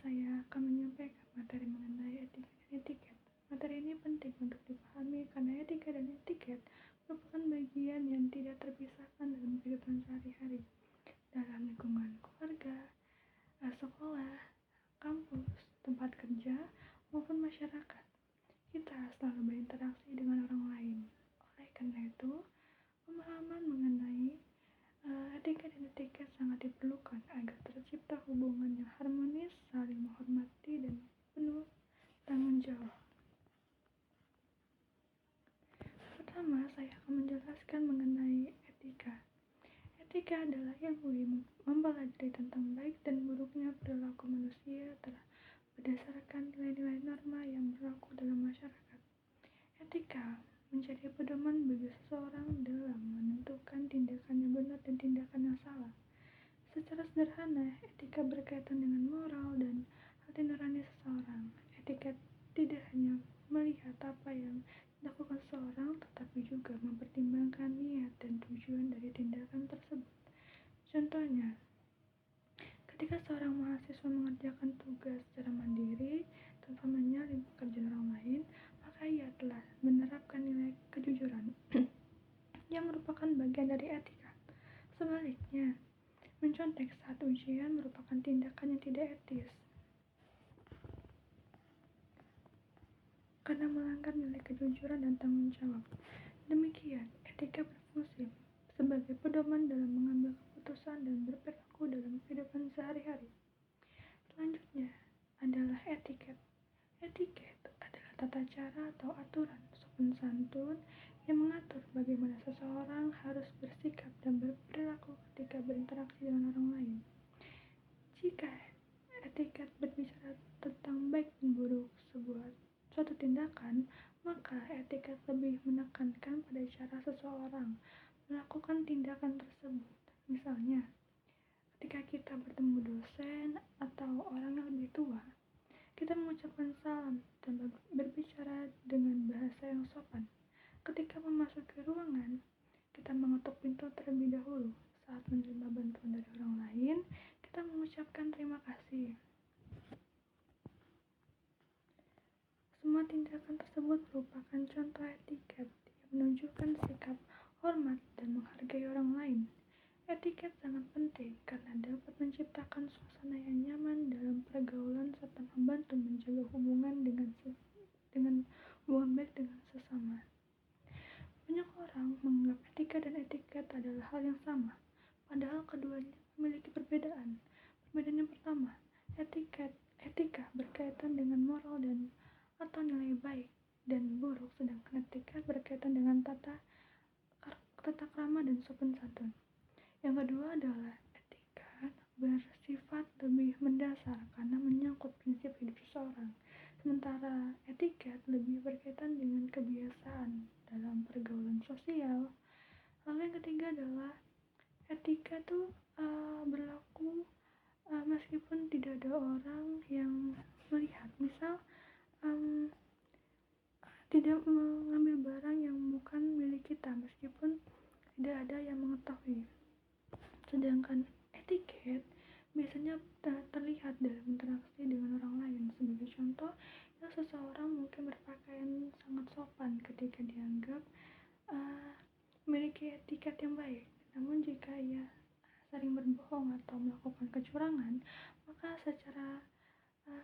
saya akan menyampaikan materi mengenai etika dan etiket. Materi ini penting untuk dipahami karena etika dan etiket merupakan bagian yang tidak terpisahkan dalam kehidupan sehari-hari, dalam lingkungan keluarga, sekolah, kampus, tempat kerja, maupun masyarakat. Kita selalu berinteraksi dengan orang lain. Oleh karena itu, pemahaman mengenai etika dan etiket sangat diperlukan agar tercipta hubungan yang harmonis, saling menghormati, dan penuh tanggung jawab. Pertama, saya akan menjelaskan mengenai etika. Etika adalah ilmu yang mempelajari tentang baik dan buruknya perilaku manusia berdasarkan nilai-nilai norma yang berlaku dalam masyarakat. Etika menjadi pedoman bagi seseorang dalam menentukan tindakan yang benar dan tindakan yang salah. Secara sederhana, etika berkaitan dengan moral dan hati nurani seseorang. Etika tidak hanya melihat apa yang dilakukan seseorang, tetapi juga mempertimbangkan niat dan tujuan dari tindakan tersebut. Contohnya, ketika seorang mahasiswa mengerjakan tugas secara mandiri tanpa menyalin pekerjaan orang lain, maka ia telah menerapkan nilai kejujuran yang merupakan bagian dari etika. Sebaliknya, mencontek saat ujian merupakan tindakan yang tidak etis karena melanggar nilai kejujuran dan tanggung jawab. Demikian, etika berfungsi sebagai pedoman dalam mengambil keputusan dan berperilaku dalam kehidupan sehari-hari. Selanjutnya adalah etiket. Etiket adalah tata cara atau aturan sopan santun yang mengatur bagaimana seseorang harus bersikap dan berperilaku ketika berinteraksi dengan orang lain. Jika etiket berbicara tentang baik dan buruk suatu tindakan, maka etiket lebih menekankan pada cara seseorang melakukan tindakan tersebut. Misalnya, ketika kita bertemu dosen atau orang yang lebih tua, kita mengucapkan salam dan berbicara dengan bahasa yang sopan. Ketika memasuki ruangan, kita mengetuk pintu terlebih dahulu. Saat menerima bantuan dari orang lain, kita mengucapkan terima kasih. Semua tindakan tersebut merupakan contoh etiket yang menunjukkan sikap hormat dan menghargai orang lain. Etiket sangat penting karena dapat menciptakan suasana yang nyaman dalam pergaulan serta membantu menjaga hubungan hubungan baik dengan sesama. Banyak orang menganggap etika dan etiket adalah hal yang sama, padahal keduanya memiliki perbedaan. Perbedaan yang pertama, etika berkaitan dengan moral dan atau nilai baik dan buruk, sedangkan etika berkaitan dengan tata krama dan sopan santun. Yang kedua adalah etika bersifat lebih mendasar karena menyangkut prinsip hidup seseorang, sementara etiket lebih berkaitan dengan kebiasaan dalam pergaulan sosial. Lalu yang ketiga adalah etika itu berlaku meskipun tidak ada orang yang melihat. Misal tidak mengambil barang yang bukan milik kita meskipun tidak ada yang mengetahui. Sedangkan etiket biasanya terlihat dalam interaksi dengan orang lain. Sebagai contoh, seseorang mungkin berpakaian sangat sopan ketika dianggap memiliki etiket yang baik. Namun jika ia sering berbohong atau melakukan kecurangan, maka secara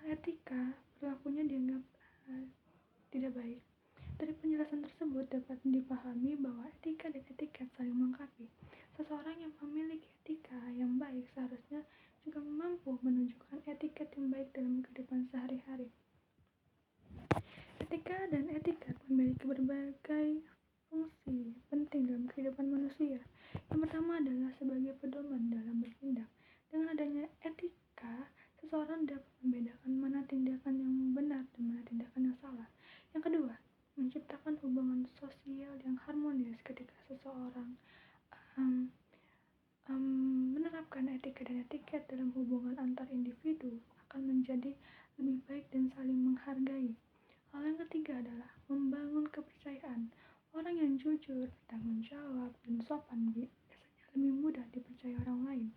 etika perilakunya dianggap tidak baik. Dari penjelasan tersebut dapat dipahami bahwa etika dan etiket saling melengkapi. Seseorang yang memiliki etika yang baik seharusnya juga mampu menunjukkan etiket yang baik dalam kehidupan sehari-hari. Etika dan etiket memiliki berbagai fungsi penting dalam kehidupan manusia. Yang pertama adalah sebagai pedoman dalam bertindak. Dengan adanya etika, seseorang dapat membedakan mana tindakan yang benar dan mana tindakan yang salah. Yang kedua, menciptakan hubungan sosial yang harmonis. Ketika seseorang menerapkan etika dan etiket dalam hubungan antar individu, akan menjadi lebih baik dan saling menghargai. Hal yang ketiga adalah membangun kepercayaan. Orang yang jujur, bertanggung jawab, dan sopan biasanya lebih mudah dipercaya orang lain.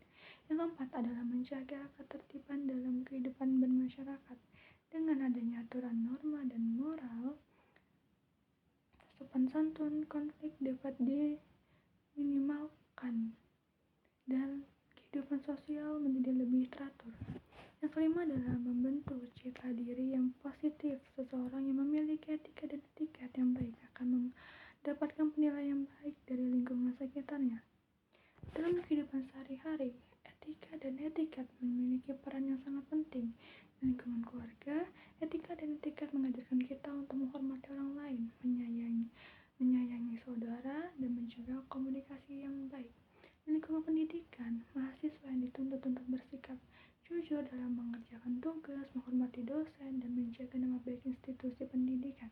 Yang keempat adalah menjaga ketertiban dalam kehidupan bermasyarakat. Dengan adanya aturan norma dan moral, sopan santun, konflik dapat diminimalkan dan kehidupan sosial menjadi lebih teratur. Yang kelima adalah membentuk citra diri yang positif. Seseorang yang memiliki etika dan etiket yang baik akan mendapatkan penilaian baik dari lingkungan sekitarnya. Dalam kehidupan sehari-hari, etika dan etiket memiliki peran yang sangat penting. Di lingkungan keluarga, etika dan etiket mengajarkan kita untuk menghormati orang lain, menyayangi saudara, dan menjaga komunikasi yang baik. Di lingkungan pendidikan, mahasiswa yang dituntut untuk bersikap jujur dalam mengerjakan tugas, menghormati dosen, dan menjaga nama baik institusi pendidikan.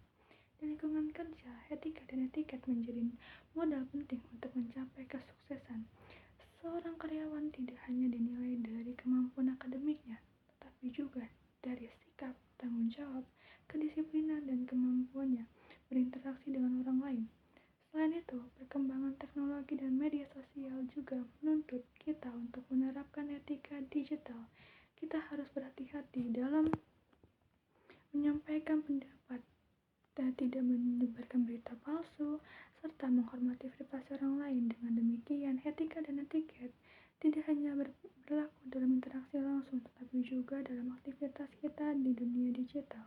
Di lingkungan kerja, etika dan etiket menjadi modal penting untuk mencapai kesuksesan. Seorang karyawan tidak hanya dinilai dari kemampuan akademiknya, tetapi juga dari sikap, tanggung jawab, kedisiplinan, dan kemampuannya berinteraksi dengan orang lain. Selain itu, perkembangan teknologi dan media sosial juga menuntut kita untuk menerapkan etika digital. Kita harus berhati-hati dalam menyampaikan pendapat dan tidak menyebarkan berita palsu, serta menghormati privasi orang lain. Dengan demikian, etika dan etiket tidak hanya berlaku dalam interaksi langsung, tetapi juga dalam aktivitas kita di dunia digital.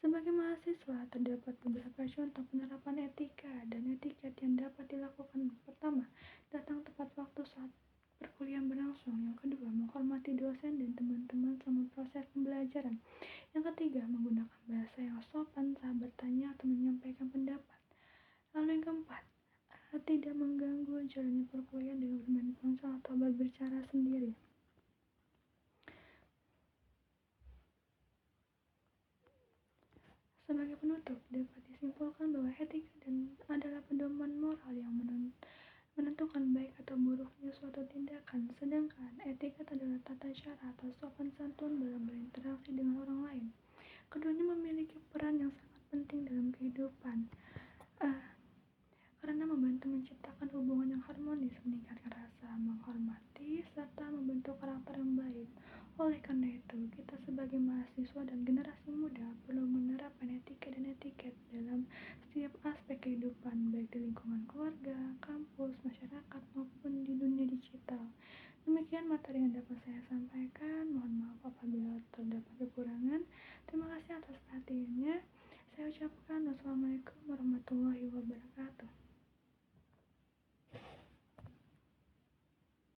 Sebagai mahasiswa, terdapat beberapa contoh penerapan etika dan etiket yang dapat dilakukan. Pertama, datang tepat waktu saat perkuliahan berlangsung. Yang kedua, menghormati dosen dan teman-teman selama proses pembelajaran. Yang ketiga, menggunakan bahasa yang sopan saat bertanya atau menyampaikan pendapat. Lalu yang keempat, tidak mengganggu jalannya perkuliahan dengan bermain ponsel atau berbicara sendiri. Sebagai penutup, dapat disimpulkan bahwa etika adalah pedoman moral yang menentukan baik atau buruknya suatu tindakan, sedangkan etiket adalah tata cara atau sopan santun dalam berinteraksi dengan orang lain. Keduanya memiliki peran yang sangat penting dalam kehidupan, karena membantu menciptakan hubungan yang harmonis, meningkatkan rasa menghormati, serta membentuk karakter yang baik. Oleh karena itu, kita sebagai mahasiswa dan generasi muda perlu menerapkan etika dan etiket dalam setiap aspek kehidupan, baik di lingkungan keluarga, kampus, masyarakat, maupun di dunia digital. Demikian materi yang dapat saya sampaikan. Mohon maaf apabila terdapat kekurangan. Terima kasih atas perhatiannya. Saya ucapkan wassalamualaikum